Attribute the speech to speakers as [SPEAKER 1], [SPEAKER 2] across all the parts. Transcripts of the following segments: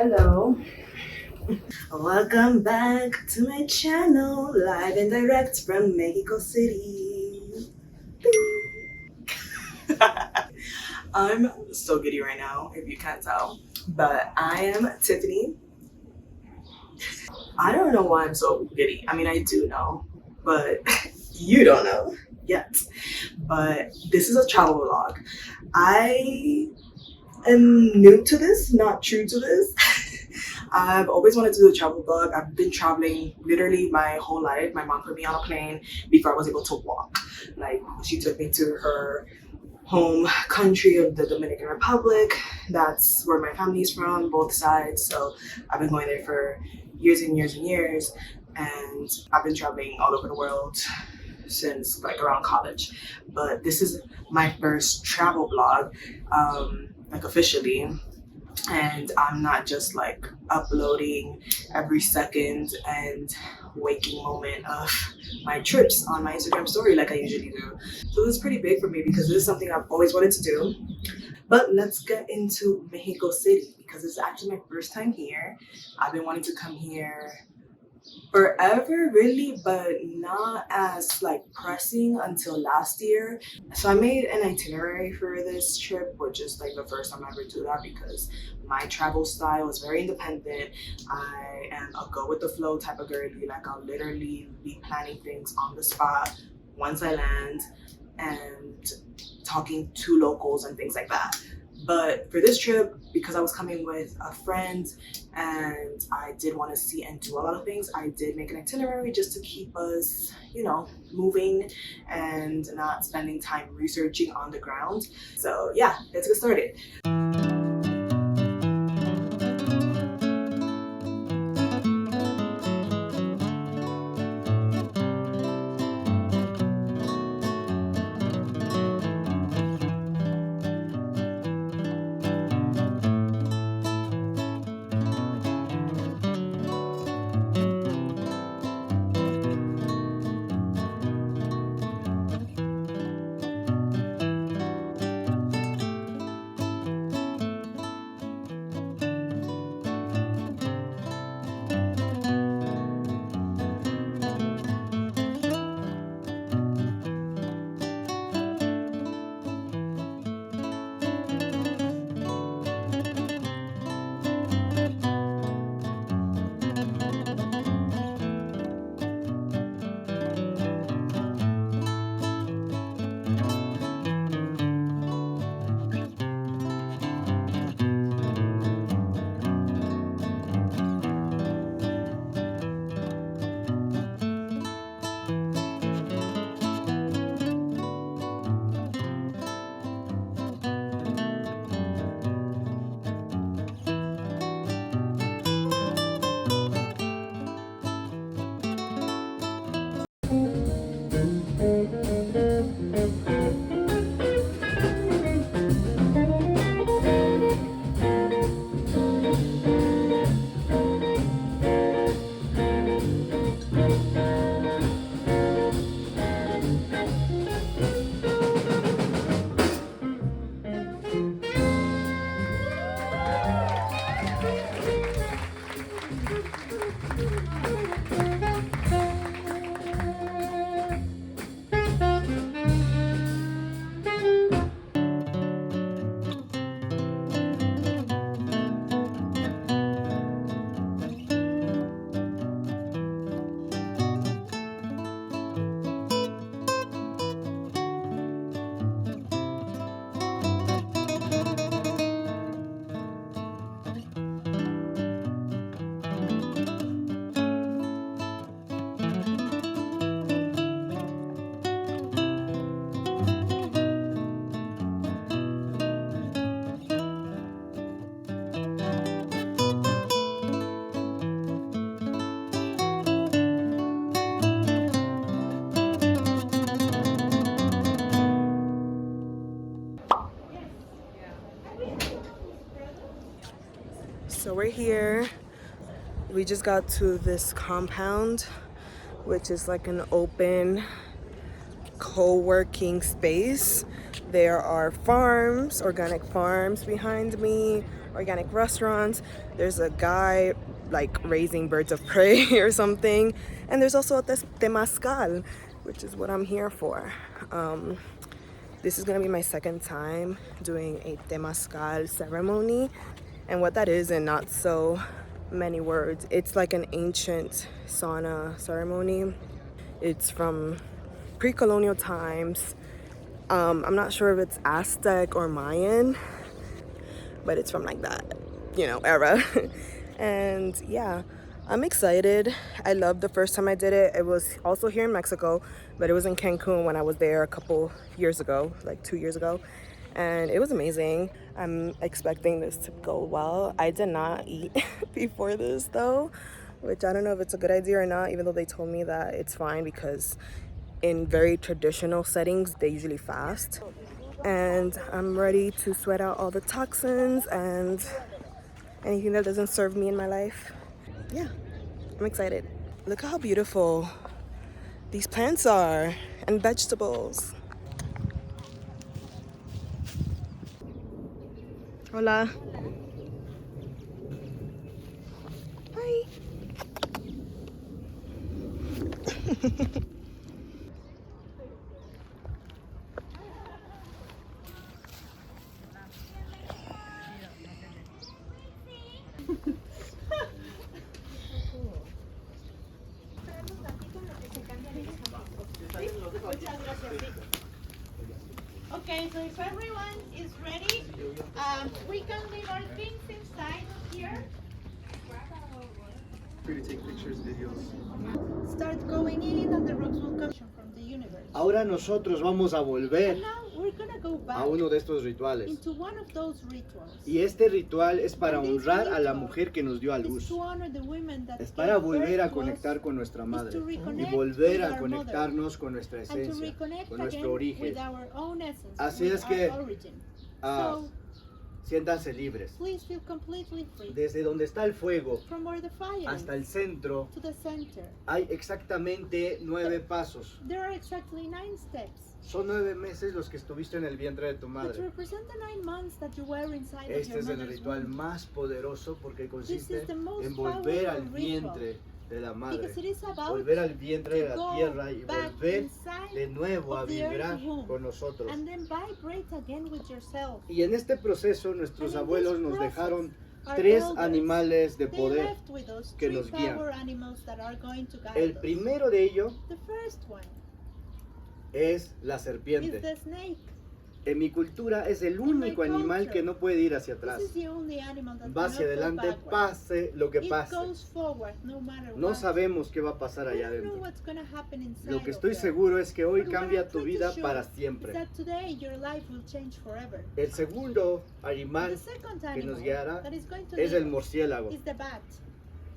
[SPEAKER 1] Hello. Welcome back to my channel, live and direct from Mexico City. I'm so giddy right now, if you can't tell. But I am Tiffany. I don't know why I'm so giddy. I mean, I do know, but you don't know yet. But this is a travel vlog. I am new to this, not true to this. I've always wanted to do a travel vlog. I've been traveling literally my whole life. My mom put me on a plane before I was able to walk. Like, she took me to her home country of the Dominican Republic. That's where my family's from, both sides. So I've been going there for years and years and years. And I've been traveling all over the world since like around college. But this is my first travel vlog, like officially. And I'm not just like uploading every second and waking moment of my trips on my Instagram story like I usually do. So this is pretty big for me because this is something I've always wanted to do. But let's get into Mexico City because it's actually my first time here. I've been wanting to come here forever really, but not as like pressing until last year. So I made an itinerary for this trip, which is like the first time I ever do that because my travel style is very independent. I am a go with the flow type of girly. Like, I'll literally be planning things on the spot once I land and talking to locals and things like that. But for this trip, because I was coming with a friend and I did want to see and do a lot of things, I did make an itinerary just to keep us, you know, moving and not spending time researching on the ground. So yeah, let's get started. So we're here. We just got to this compound, which is like an open co-working space. There are farms, organic farms behind me, organic restaurants. There's a guy like raising birds of prey or something. And there's also a temazcal, which is what I'm here for. This is gonna be my second time doing a temazcal ceremony. And what that is, in not so many words, it's like an ancient sauna ceremony. It's from pre-colonial times. I'm not sure if it's Aztec or Mayan, but it's from like that, era. And yeah, I'm excited. I loved the first time I did it. It was also here in Mexico, but it was in Cancun when I was there a couple years ago, like 2 years ago. And it was amazing. I'm expecting this to go well. I did not eat before this though, which I don't know if it's a good idea or not, even though they told me that it's fine because in very traditional settings, they usually fast. And I'm ready to sweat out all the toxins and anything that doesn't serve me in my life. Yeah, I'm excited. Look how beautiful these plants are and vegetables. Hola. Hi.
[SPEAKER 2] Okay, so if everyone is ready, we can leave our things inside here.
[SPEAKER 3] Free to take pictures, videos.
[SPEAKER 2] Start going in, and the rocks will come from the universe.
[SPEAKER 3] Ahora nosotros vamos a volver
[SPEAKER 2] And now we're gonna go back
[SPEAKER 3] a uno de estos rituales.
[SPEAKER 2] into one of those rituals.
[SPEAKER 3] Y este ritual es para honrar a la mujer que nos dio a
[SPEAKER 2] It's
[SPEAKER 3] luz.
[SPEAKER 2] to honor the women that
[SPEAKER 3] Es para
[SPEAKER 2] gave
[SPEAKER 3] volver a
[SPEAKER 2] birth to us,
[SPEAKER 3] conectar con nuestra madre
[SPEAKER 2] to
[SPEAKER 3] y
[SPEAKER 2] reconnect
[SPEAKER 3] volver
[SPEAKER 2] with
[SPEAKER 3] a
[SPEAKER 2] our
[SPEAKER 3] conectarnos con nuestra
[SPEAKER 2] and to
[SPEAKER 3] esencia,
[SPEAKER 2] reconnect
[SPEAKER 3] con
[SPEAKER 2] again
[SPEAKER 3] nuestro origen.
[SPEAKER 2] with our own essence,
[SPEAKER 3] Así
[SPEAKER 2] with
[SPEAKER 3] es que,
[SPEAKER 2] our origin.
[SPEAKER 3] Ah,
[SPEAKER 2] So
[SPEAKER 3] siéntanse libres.
[SPEAKER 2] please feel completely free.
[SPEAKER 3] Desde donde está el fuego
[SPEAKER 2] From where the fire
[SPEAKER 3] hasta
[SPEAKER 2] is
[SPEAKER 3] el centro
[SPEAKER 2] to the center,
[SPEAKER 3] hay exactamente 9 pasos.
[SPEAKER 2] there are exactly 9 steps.
[SPEAKER 3] Son 9 meses los que estuviste en el vientre de tu
[SPEAKER 2] Which
[SPEAKER 3] madre.
[SPEAKER 2] represent the 9 months that you were inside of
[SPEAKER 3] Este
[SPEAKER 2] your
[SPEAKER 3] es el
[SPEAKER 2] mother's
[SPEAKER 3] ritual
[SPEAKER 2] womb.
[SPEAKER 3] más poderoso porque
[SPEAKER 2] This
[SPEAKER 3] consiste
[SPEAKER 2] is the most
[SPEAKER 3] en volver al
[SPEAKER 2] powerful
[SPEAKER 3] vientre de la madre,
[SPEAKER 2] Because it is about
[SPEAKER 3] volver al vientre de
[SPEAKER 2] to
[SPEAKER 3] la
[SPEAKER 2] go
[SPEAKER 3] tierra y
[SPEAKER 2] back
[SPEAKER 3] volver
[SPEAKER 2] inside
[SPEAKER 3] de nuevo a
[SPEAKER 2] of the
[SPEAKER 3] vibrar
[SPEAKER 2] earth's womb
[SPEAKER 3] con nosotros.
[SPEAKER 2] and then vibrate again with yourself.
[SPEAKER 3] Y en este proceso nuestros
[SPEAKER 2] And in
[SPEAKER 3] abuelos
[SPEAKER 2] this
[SPEAKER 3] nos
[SPEAKER 2] process,
[SPEAKER 3] dejaron
[SPEAKER 2] Our
[SPEAKER 3] 3
[SPEAKER 2] elders,
[SPEAKER 3] animales de
[SPEAKER 2] they
[SPEAKER 3] poder
[SPEAKER 2] left with us
[SPEAKER 3] que
[SPEAKER 2] 3
[SPEAKER 3] nos guían.
[SPEAKER 2] power animals that are going to guide
[SPEAKER 3] El
[SPEAKER 2] us.
[SPEAKER 3] primero de ellos
[SPEAKER 2] The first one
[SPEAKER 3] es la
[SPEAKER 2] is
[SPEAKER 3] serpiente.
[SPEAKER 2] the snake.
[SPEAKER 3] En mi cultura es el único animal que no puede ir hacia atrás.
[SPEAKER 2] This is the only animal that
[SPEAKER 3] Va hacia
[SPEAKER 2] cannot go
[SPEAKER 3] adelante,
[SPEAKER 2] backward.
[SPEAKER 3] pase lo que
[SPEAKER 2] It
[SPEAKER 3] pase.
[SPEAKER 2] goes forward no matter
[SPEAKER 3] No
[SPEAKER 2] what.
[SPEAKER 3] sabemos qué va a pasar
[SPEAKER 2] We
[SPEAKER 3] allá
[SPEAKER 2] don't know
[SPEAKER 3] adentro.
[SPEAKER 2] what's gonna happen inside
[SPEAKER 3] Lo que
[SPEAKER 2] of
[SPEAKER 3] estoy
[SPEAKER 2] there.
[SPEAKER 3] seguro es que hoy
[SPEAKER 2] But what
[SPEAKER 3] cambia
[SPEAKER 2] I'm
[SPEAKER 3] tu
[SPEAKER 2] pretty
[SPEAKER 3] vida
[SPEAKER 2] sure
[SPEAKER 3] para
[SPEAKER 2] is
[SPEAKER 3] siempre.
[SPEAKER 2] that today your life will change forever.
[SPEAKER 3] El segundo
[SPEAKER 2] The
[SPEAKER 3] animal
[SPEAKER 2] second
[SPEAKER 3] que nos
[SPEAKER 2] animal
[SPEAKER 3] guiará
[SPEAKER 2] that is going to
[SPEAKER 3] es
[SPEAKER 2] lead
[SPEAKER 3] el
[SPEAKER 2] us
[SPEAKER 3] murciélago.
[SPEAKER 2] is the bat.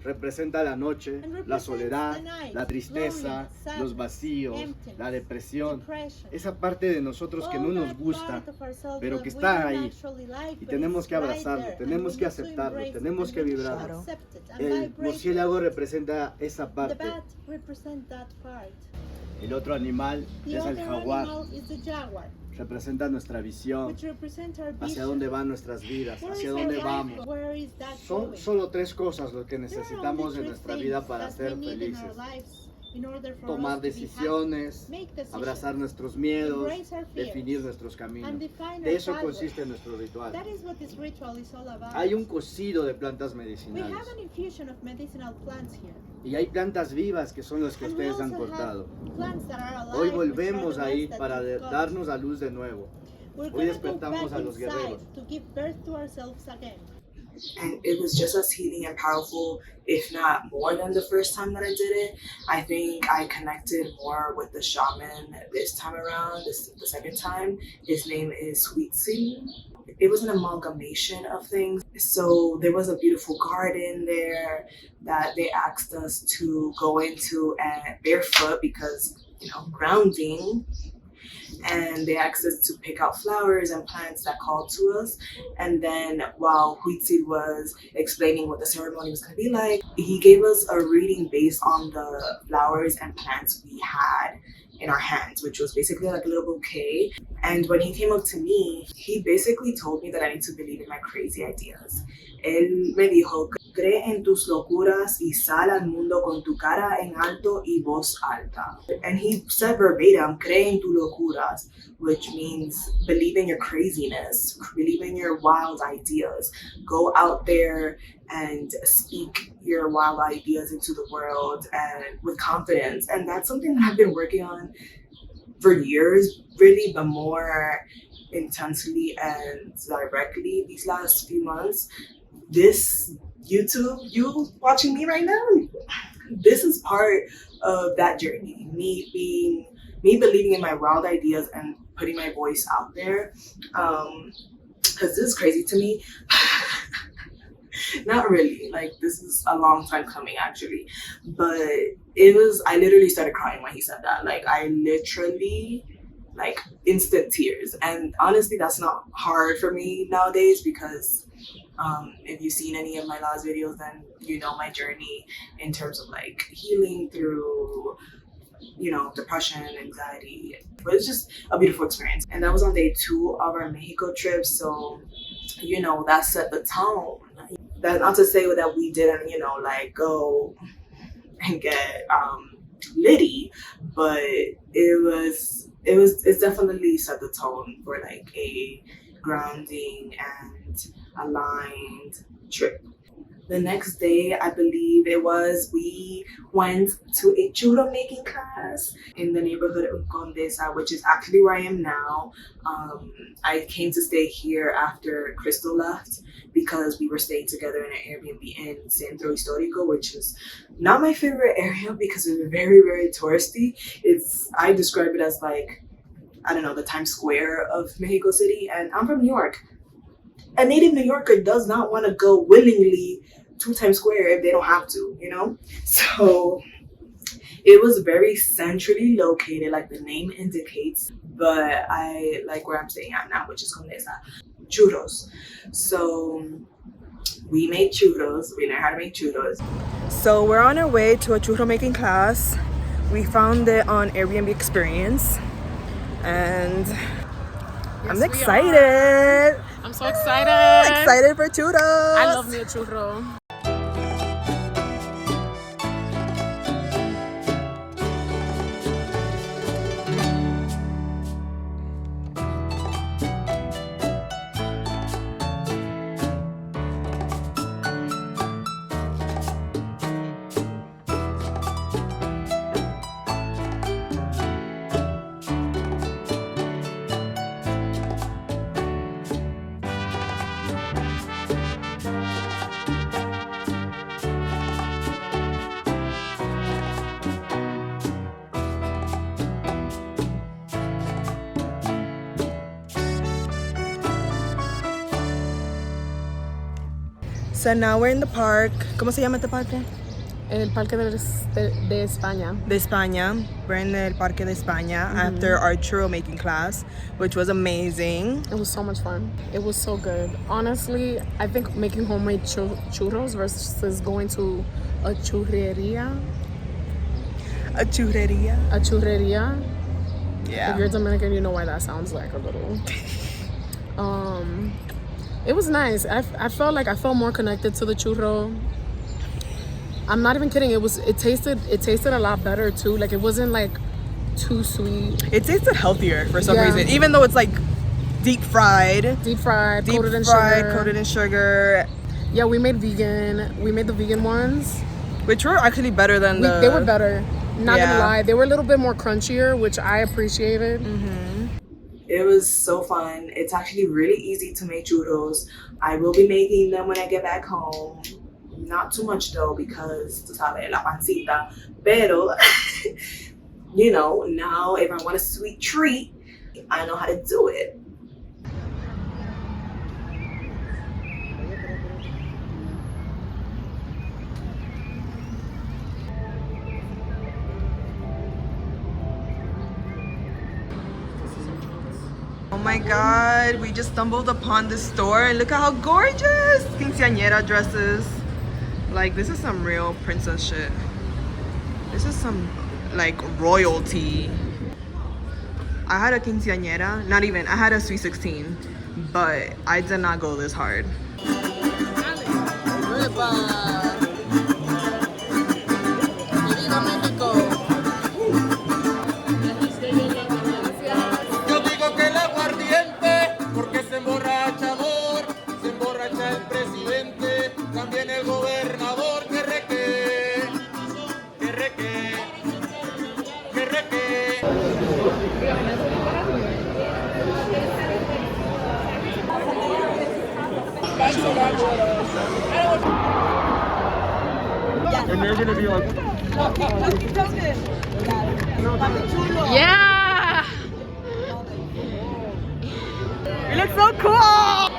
[SPEAKER 3] Representa la noche,
[SPEAKER 2] And
[SPEAKER 3] la
[SPEAKER 2] represents
[SPEAKER 3] soledad,
[SPEAKER 2] the night,
[SPEAKER 3] la tristeza,
[SPEAKER 2] loneliness, sadness,
[SPEAKER 3] los vacíos,
[SPEAKER 2] emptiness,
[SPEAKER 3] la depresión.
[SPEAKER 2] Depression.
[SPEAKER 3] Esa parte de nosotros que no
[SPEAKER 2] All
[SPEAKER 3] nos
[SPEAKER 2] that
[SPEAKER 3] gusta,
[SPEAKER 2] part of ourselves
[SPEAKER 3] pero
[SPEAKER 2] that
[SPEAKER 3] que
[SPEAKER 2] we
[SPEAKER 3] está
[SPEAKER 2] don't
[SPEAKER 3] ahí.
[SPEAKER 2] actually like,
[SPEAKER 3] Y
[SPEAKER 2] but
[SPEAKER 3] tenemos
[SPEAKER 2] it's
[SPEAKER 3] que abrazarlo,
[SPEAKER 2] right there,
[SPEAKER 3] tenemos
[SPEAKER 2] and
[SPEAKER 3] que
[SPEAKER 2] we need to
[SPEAKER 3] aceptarlo,
[SPEAKER 2] embrace it,
[SPEAKER 3] tenemos
[SPEAKER 2] and
[SPEAKER 3] que
[SPEAKER 2] we need to
[SPEAKER 3] vibrarlo.
[SPEAKER 2] accept it and
[SPEAKER 3] El
[SPEAKER 2] vibrate
[SPEAKER 3] murciélago
[SPEAKER 2] with it.
[SPEAKER 3] representa esa
[SPEAKER 2] The
[SPEAKER 3] parte.
[SPEAKER 2] bat represents that part.
[SPEAKER 3] El otro animal
[SPEAKER 2] The
[SPEAKER 3] es el
[SPEAKER 2] other
[SPEAKER 3] jaguar.
[SPEAKER 2] animal is the jaguar,
[SPEAKER 3] Representa nuestra visión,
[SPEAKER 2] which represents our
[SPEAKER 3] hacia
[SPEAKER 2] vision.
[SPEAKER 3] dónde van nuestras vidas,
[SPEAKER 2] Where
[SPEAKER 3] hacia
[SPEAKER 2] is our
[SPEAKER 3] dónde
[SPEAKER 2] life?
[SPEAKER 3] vamos.
[SPEAKER 2] Where is that
[SPEAKER 3] Son
[SPEAKER 2] going?
[SPEAKER 3] solo 3 cosas lo que
[SPEAKER 2] There are
[SPEAKER 3] necesitamos
[SPEAKER 2] only
[SPEAKER 3] en
[SPEAKER 2] 3
[SPEAKER 3] nuestra
[SPEAKER 2] things
[SPEAKER 3] vida para
[SPEAKER 2] that
[SPEAKER 3] ser
[SPEAKER 2] we need in our
[SPEAKER 3] felices.
[SPEAKER 2] lives in order for
[SPEAKER 3] Tomar
[SPEAKER 2] us to be
[SPEAKER 3] decisiones,
[SPEAKER 2] happy. Make decisions,
[SPEAKER 3] abrazar nuestros miedos,
[SPEAKER 2] embrace our fears,
[SPEAKER 3] definir nuestros
[SPEAKER 2] and
[SPEAKER 3] caminos.
[SPEAKER 2] define
[SPEAKER 3] De
[SPEAKER 2] our
[SPEAKER 3] eso
[SPEAKER 2] pathway.
[SPEAKER 3] consiste nuestro ritual.
[SPEAKER 2] That is what this ritual is all about.
[SPEAKER 3] Hay un cocido de plantas
[SPEAKER 2] We
[SPEAKER 3] medicinales
[SPEAKER 2] have an infusion of medicinal plants here.
[SPEAKER 3] y hay plantas vivas que son las que
[SPEAKER 2] And we
[SPEAKER 3] ustedes han
[SPEAKER 2] also have
[SPEAKER 3] cortado.
[SPEAKER 2] plants that are alive,
[SPEAKER 3] Hoy
[SPEAKER 2] which are
[SPEAKER 3] volvemos
[SPEAKER 2] the
[SPEAKER 3] ahí
[SPEAKER 2] ones that
[SPEAKER 3] para
[SPEAKER 2] you've got.
[SPEAKER 3] darnos a luz de nuevo.
[SPEAKER 2] We're
[SPEAKER 3] Hoy
[SPEAKER 2] gonna go
[SPEAKER 3] despertamos
[SPEAKER 2] back
[SPEAKER 3] a los
[SPEAKER 2] inside
[SPEAKER 3] guerreros.
[SPEAKER 2] to give birth to ourselves again.
[SPEAKER 1] And it was just as healing and powerful, if not more than the first time that I did it. I think I connected more with the shaman this time around, the second time. His name is Huitzin. It was an amalgamation of things. So there was a beautiful garden there that they asked us to go into and barefoot because, grounding. And they asked us to pick out flowers and plants that called to us. And then while Huitzid was explaining what the ceremony was going to be like, he gave us a reading based on the flowers and plants we had in our hands, which was basically like a little bouquet. And when he came up to me, he basically told me that I need to believe in my crazy ideas. Él me dijo, cree en tus locuras y sal al mundo con tu cara en alto y voz alta. And he said verbatim, cree en tus locuras, which means believe in your craziness, believe in your wild ideas. Go out there and speak your wild ideas into the world and with confidence. And that's something that I've been working on for years, really, but more intensely and directly these last few months. This YouTube, you watching me right now, this is part of that journey. Me believing in my wild ideas and putting my voice out there. Because this is crazy to me. Not really, like this is a long time coming actually, but I literally started crying when he said that. Like I literally, like instant tears. And honestly, that's not hard for me nowadays because if you've seen any of my last videos, then you know my journey in terms of like healing through, you know, depression, anxiety. But it's just a beautiful experience. And that was on day 2 of our Mexico trip, so you know that set the tone. That's not to say that we didn't, you know, like go and get litty, but it's definitely set the tone for like a grounding and aligned trip. The next day, I believe it was, we went to a churro making class in the neighborhood of Condesa, which is actually where I am now. I came to stay here after Crystal left because we were staying together in an Airbnb in Centro Histórico, which is not my favorite area because it's very, very touristy. I describe it as like, I don't know, the Times Square of Mexico City, and I'm from New York. A native New Yorker does not want to go willingly to Times Square if they don't have to, you know? So it was very centrally located, like the name indicates, but I like where I'm staying at now, which is Condesa. Churros. So we made churros. We learned how to make churros. So we're on our way to a churro making class. We found it on Airbnb Experience, and yes, I'm excited.
[SPEAKER 4] I'm so excited.
[SPEAKER 1] Excited for churros.
[SPEAKER 4] I love me a churro.
[SPEAKER 1] So now we're in the park. ¿Cómo se llama este parque?
[SPEAKER 4] El Parque de España.
[SPEAKER 1] De España. We're in the Parque de España after our churro making class, which was amazing.
[SPEAKER 4] It was so much fun. It was so good. Honestly, I think making homemade churros versus going to a churreria.
[SPEAKER 1] A churreria?
[SPEAKER 4] A churreria.
[SPEAKER 1] Yeah.
[SPEAKER 4] If you're Dominican, you know why that sounds like a little. It was nice. I felt more connected to the churro. I'm not even kidding. It tasted a lot better too. Like it wasn't like too sweet.
[SPEAKER 1] It tasted healthier for some reason, even though it's like deep fried, coated in sugar.
[SPEAKER 4] Yeah, we made vegan. We made the vegan ones,
[SPEAKER 1] which were actually better than
[SPEAKER 4] they were better. Not gonna lie, they were a little bit more crunchier, which I appreciated.
[SPEAKER 1] It was so fun. It's actually really easy to make churros. I will be making them when I get back home. Not too much though, because tú sabes, la pancita. Pero, you know, now if I want a sweet treat, I know how to do it. Oh my god, we just stumbled upon this store and look at how gorgeous quinceañera dresses. Like, this is some real princess shit. This is some like royalty. I had a quinceañera, not even, I had a sweet 16, but I did not go this hard.
[SPEAKER 5] Yo digo que el aguardiente, porque se emborracha amor, se emborracha el presidente, también el gobernador, que reque, que reque, que reque.
[SPEAKER 4] Yeah! You look so cool!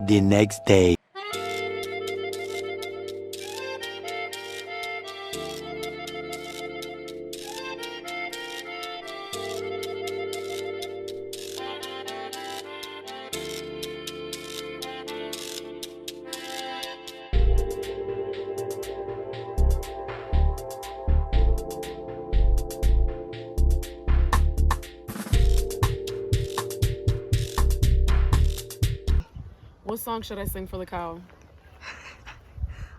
[SPEAKER 6] The next day.
[SPEAKER 4] What song should I sing for the cow?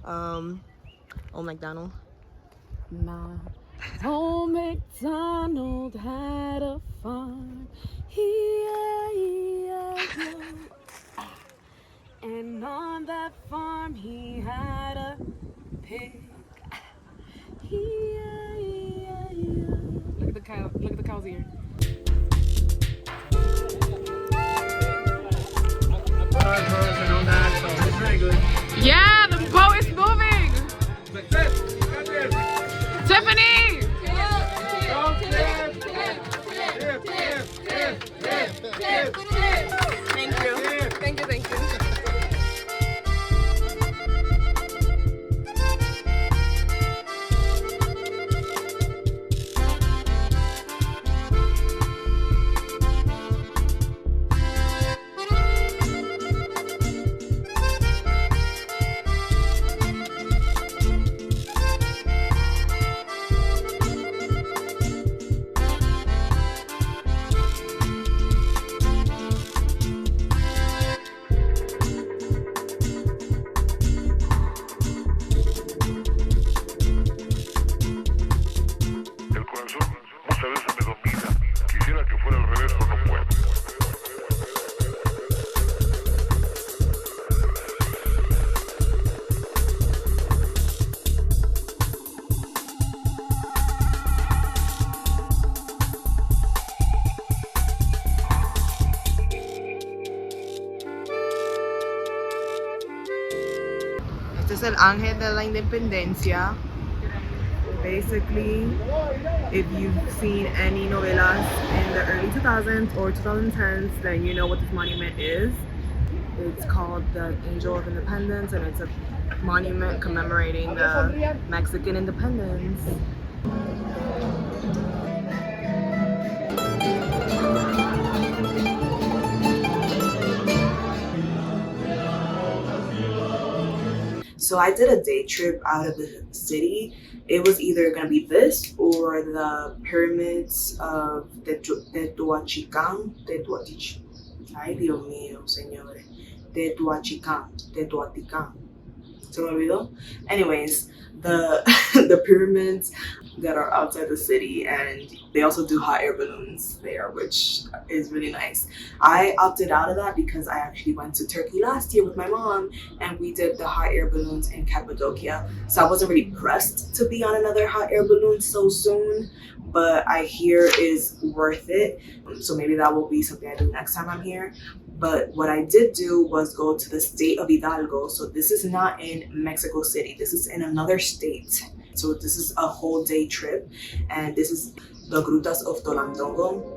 [SPEAKER 1] Old MacDonald.
[SPEAKER 4] Nah. Old MacDonald had a farm, E-I-E-I-O. And on that farm he had a pig, E-I-E-I-O. Look at the cow, look at the cow's ear. Yeah, the boat is moving. Tiffany. Thank you. Thank you. Thank you.
[SPEAKER 1] Este es el ángel de la independencia. Basically, if you've seen any novelas in the early 2000s or 2010s, then you know what this monument is. It's called the Angel of Independence, and it's a monument commemorating the Mexican independence. So I did a day trip out of the city. It was either gonna be this or the pyramids of Teotihuacan. Ay, Dios mío, señores. Teotihuacan. Se me olvidó. Anyways, the the pyramids that are outside the city, and they also do hot air balloons there, which is really nice. I opted out of that because I actually went to Turkey last year with my mom, and we did the hot air balloons in Cappadocia. So I wasn't really pressed to be on another hot air balloon so soon, but I hear is worth it. So maybe that will be something I do next time I'm here. But what I did do was go to the state of Hidalgo. So this is not in Mexico City. This is in another state. So this is a whole day trip. And this is the Grutas of Tolantongo.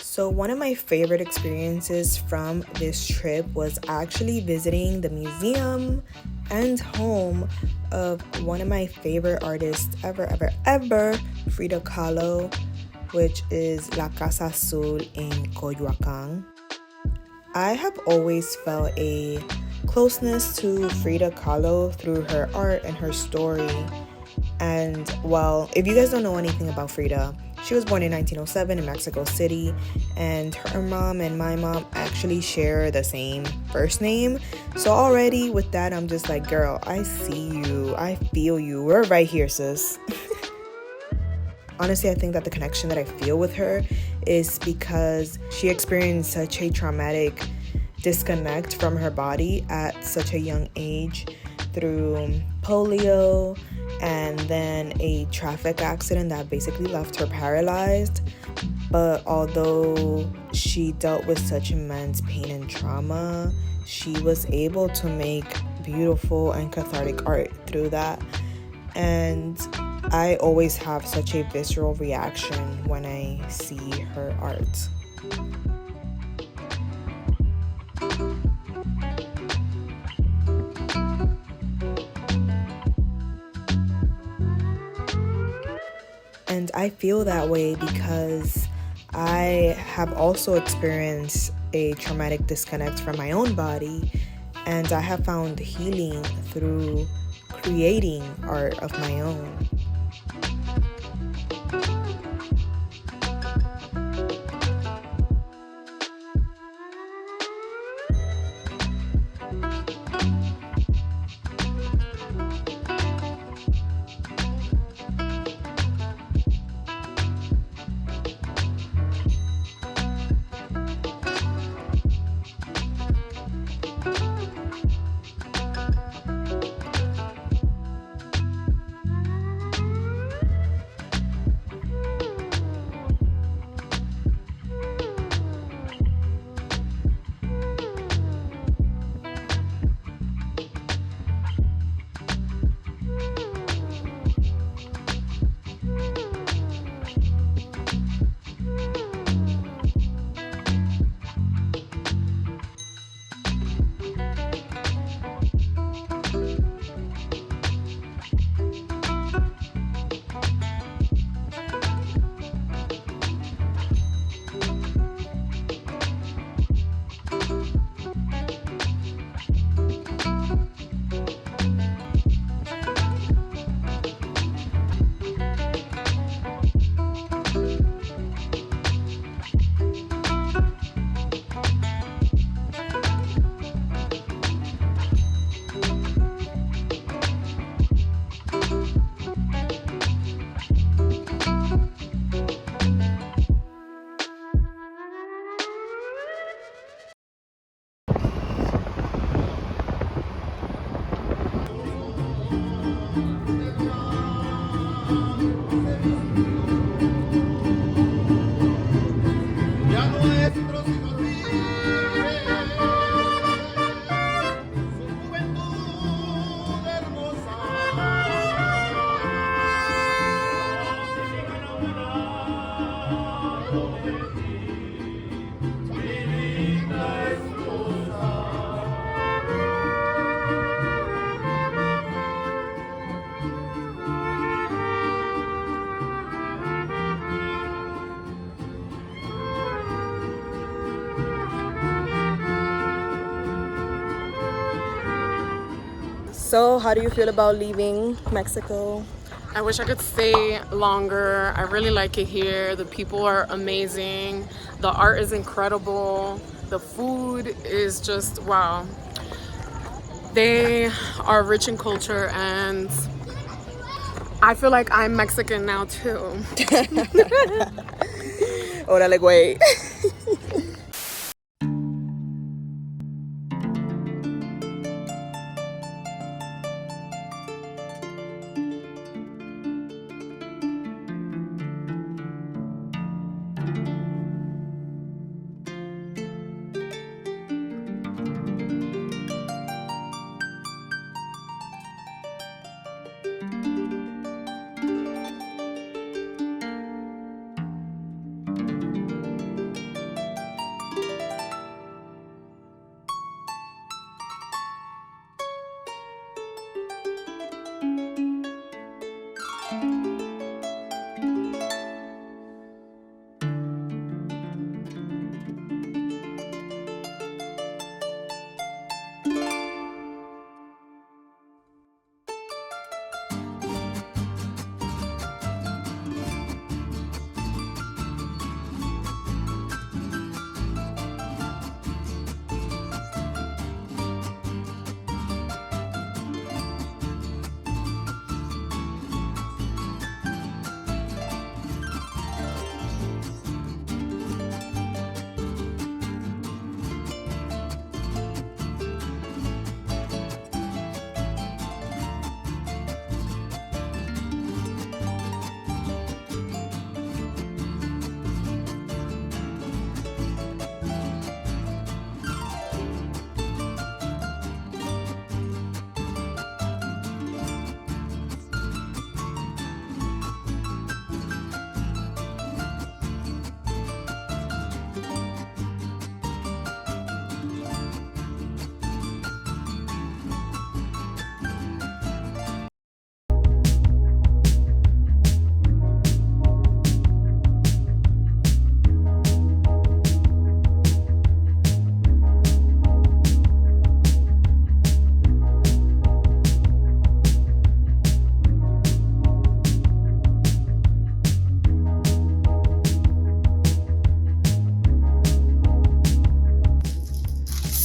[SPEAKER 1] So one of my favorite experiences from this trip was actually visiting the museum and home of one of my favorite artists ever, Frida Kahlo, which is La Casa Azul in Coyoacán. I have always felt a closeness to Frida Kahlo through her art and her story. And well, if you guys don't know anything about Frida, she was born in 1907 in Mexico City, and her mom and my mom actually share the same first name. So already with that, I'm just like, girl, I see you, I feel you, we're right here, sis. Honestly, I think that the connection that I feel with her is because she experienced such a traumatic disconnect from her body at such a young age through polio and then a traffic accident that basically left her paralyzed. But although she dealt with such immense pain and trauma, she was able to make beautiful and cathartic art through that. And I always have such a visceral reaction when I see her art. And I feel that way because I have also experienced a traumatic disconnect from my own body, and I have found healing through creating art of my own. So, how do you feel about leaving Mexico?
[SPEAKER 4] I wish I could stay longer. I really like it here. The people are amazing. The art is incredible. The food is just wow. They are rich in culture, and I feel like I'm Mexican now too.
[SPEAKER 1] Órale, güey.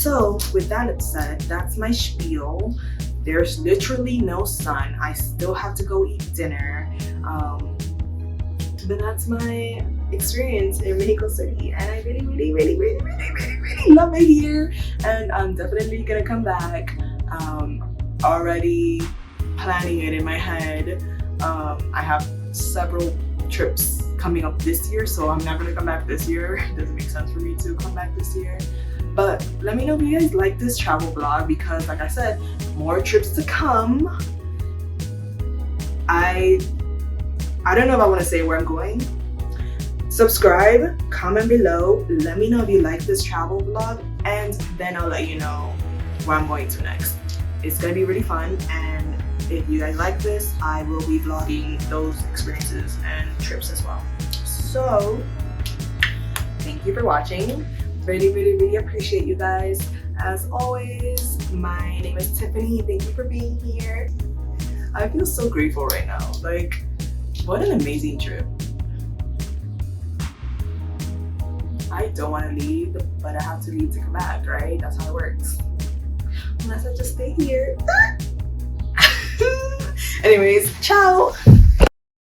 [SPEAKER 1] So with that said, that's my spiel. There's literally no sun. I still have to go eat dinner. But that's my experience in Mexico City, and I really love it here. And I'm definitely gonna come back. Already planning it in my head. I have several trips coming up this year, so I'm not gonna come back this year. It doesn't make sense for me to come back this year. But let me know if you guys like this travel vlog, because like I said, more trips to come. I don't know if I want to say where I'm going. Subscribe, comment below, let me know if you like this travel vlog, and then I'll let you know where I'm going to next. It's gonna be really fun, and if you guys like this, I will be vlogging those experiences and trips as well. So thank you for watching. Really appreciate you guys. As always, my name is Tiffany. Thank you for being here. I feel so grateful right now. Like, what an amazing trip. I don't want to leave, but I have to leave to come back, right? That's how it works. Unless I just stay here. Anyways, ciao.